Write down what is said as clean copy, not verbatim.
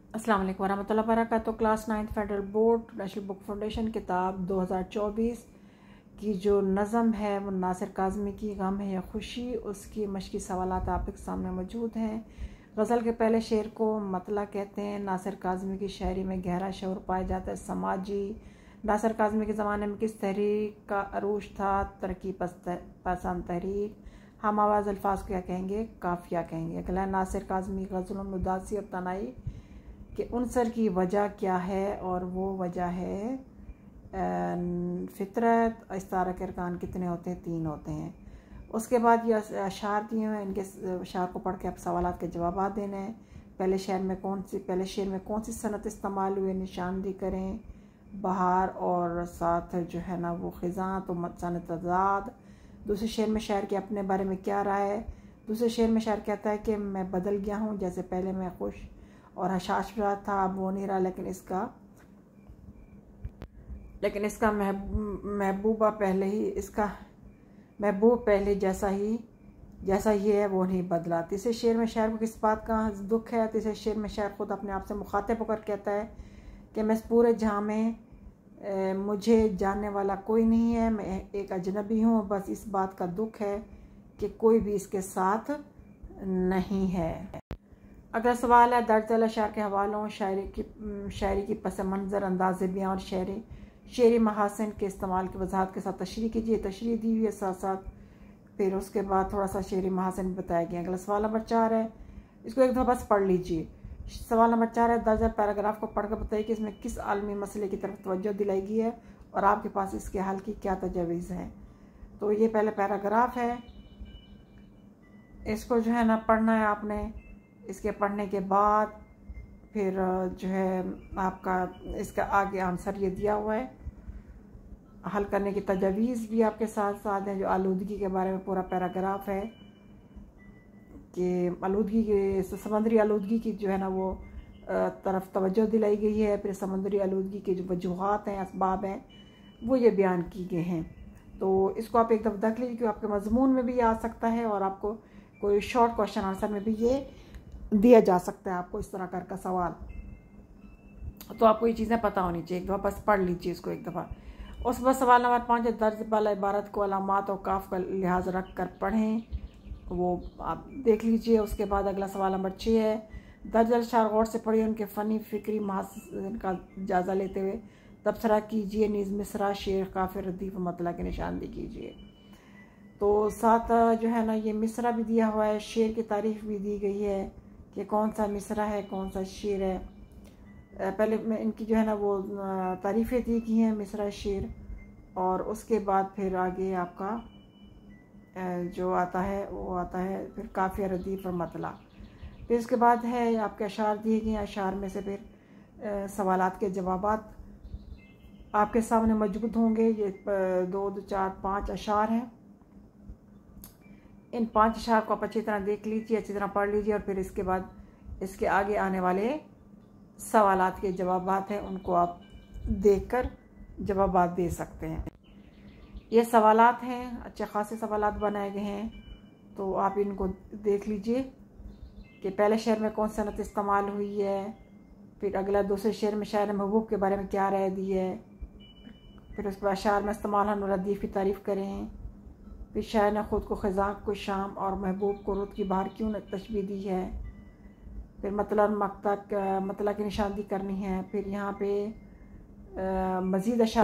अस्सलाम वालेकुम वरहमतुल्लाहि वबरकातुहू। Class 9 federal board national book foundation किताब 2024 की जो नज़म है वो नासिर काज़मी की गम है या खुशी, उसकी मशक़ी सवालात आपके सामने मौजूद हैं। गज़ल के पहले शेर को मतला कहते हैं। नासिर काज़मी की शायरी में गहरा शऊर पाया जाता है, समाजी। नासिर काज़मी के ज़माने में किस तहरीक का अरूज था? तरक्की पसंद तहरीक। हम आवाज़ अल्फाज को क्या कहेंगे? काफ़िया कहेंगे। अगला नासिर काज़मी गज़लों में उदासी और तनाई कि उनसर की वजह क्या है, और वो वजह है फ़ितरत। इस्तारा के अरकान कितने होते हैं? 3 होते हैं। उसके बाद ये अशार दिए हुए हैं, इनके अशार को पढ़ के आप सवालात के जवाब देने हैं। पहले शेर में कौन सी सनत इस्तेमाल हुई, निशानदी करें। बहार और साथ जो है ना वो ख़िज़ां, तो सनत तज़ाद। दूसरे शेर में शायर के अपने बारे में क्या राय है? दूसरे शेर में शायर कहता है कि मैं बदल गया हूँ, जैसे पहले मैं खुश और हशाश था, अब वो नहीं रहा, लेकिन इसका महबूब पहले जैसा ही है, वो नहीं बदला। तीसरे शेर में शायर को किस बात का दुख है? तीसरे शेर में शायर खुद अपने आप से मुखातिब होकर कहता है कि मैं इस पूरे जहाँ में मुझे जानने वाला कोई नहीं है, मैं एक अजनबी हूँ, बस इस बात का दुख है कि कोई भी इसके साथ नहीं है। अगला सवाल है दर्ज अशार के हवालों, शायरी की पस मंज़र, अंदाज़ बयां और शेरी महासिन के इस्तेमाल की वजाहत के साथ तशरीह कीजिए। तशरीह दी हुई है साथ साथ, फिर उसके बाद थोड़ा सा शेरी महासिन बताया गया। अगला सवाल नंबर 4 है, इसको एक दफ़ा बस पढ़ लीजिए। सवाल नंबर 4 है, दर्ज पैराग्राफ को पढ़कर बताइए कि इसमें किस आलमी मसले की तरफ तवज्जो दिलाई गई है और आपके पास इसके हल की क्या तजवीज़ है। तो ये पहले पैराग्राफ है, इसको जो है ना पढ़ना है आपने। इसके पढ़ने के बाद फिर जो है आपका इसका आगे आंसर ये दिया हुआ है, हल करने की तजवीज़ भी आपके साथ साथ है। जो आलूदगी के बारे में पूरा पैराग्राफ है कि आलूदगी के समंदरी आलूदगी की जो है ना वो तरफ तवज्जो दिलाई गई है। फिर समंदरी आलूदगी के जो वजूहात हैं, असबाब हैं, वो ये बयान किए गए हैं। तो इसको आप एक दफ़ा देख लीजिए कि आपके मजमून में भी आ सकता है और आपको कोई शॉर्ट क्वेश्चन आंसर में भी ये दिया जा सकता है आपको इस तरह का सवाल। तो आपको ये चीज़ें पता होनी चाहिए, एक दफ़ा बस पढ़ लीजिए इसको एक दफ़ा। उस पर सवाल नंबर 5 है, दर्ज वाला इबारत को अलामात और काफ का लिहाज रख कर पढ़ें, वो आप देख लीजिए। उसके बाद अगला सवाल नंबर 6 है, दर्ज अशार गौर से पढ़िए, उनके फ़नी फ़िक्री महासिन का जायज़ा लेते हुए तबसरा कीजिए। नीज़ मिसरा, शेर, काफ़िर, रदीफ़, मतला की निशानदी कीजिए। तो साथ जो है ना ये मिसरा भी दिया हुआ है, शेर की तारीफ़ भी दी गई है कि कौन सा मिसरा है, कौन सा शेर है। पहले में इनकी जो है ना वो तारीफ़ें दी गई हैं, मिसरा, शेर, और उसके बाद फिर आगे आपका जो आता है वो आता है फिर काफ़िया, रदीफ़ और मतला। फिर उसके बाद है आपके अशार दिए गए हैं। अशार में से फिर सवालात के जवाबात आपके सामने मौजूद होंगे। ये 2, 4, 5 अशार हैं। इन 5 अशार को आप अच्छी तरह देख लीजिए, अच्छी तरह पढ़ लीजिए, और फिर इसके बाद इसके आगे आने वाले सवालात के जवाबात हैं उनको आप देखकर जवाबात दे सकते हैं। ये सवालात हैं, अच्छे खासे सवालात बनाए गए हैं, तो आप इनको देख लीजिए कि पहले शेर में कौन सी सनत इस्तेमाल हुई है। फिर अगला दूसरे शेर में शायर महबूब के बारे में क्या राय दी है। फिर उसके बाद अशार में इस्तेमाल होने रदीफ़ की तारीफ़ करें। फिर शायर ने ख़ुद को ख़िज़ां को शाम और महबूब को रुत की बाहर क्यों तशबीह दी है। फिर मतला की निशानदी करनी है। फिर यहाँ पे मज़ीद अशार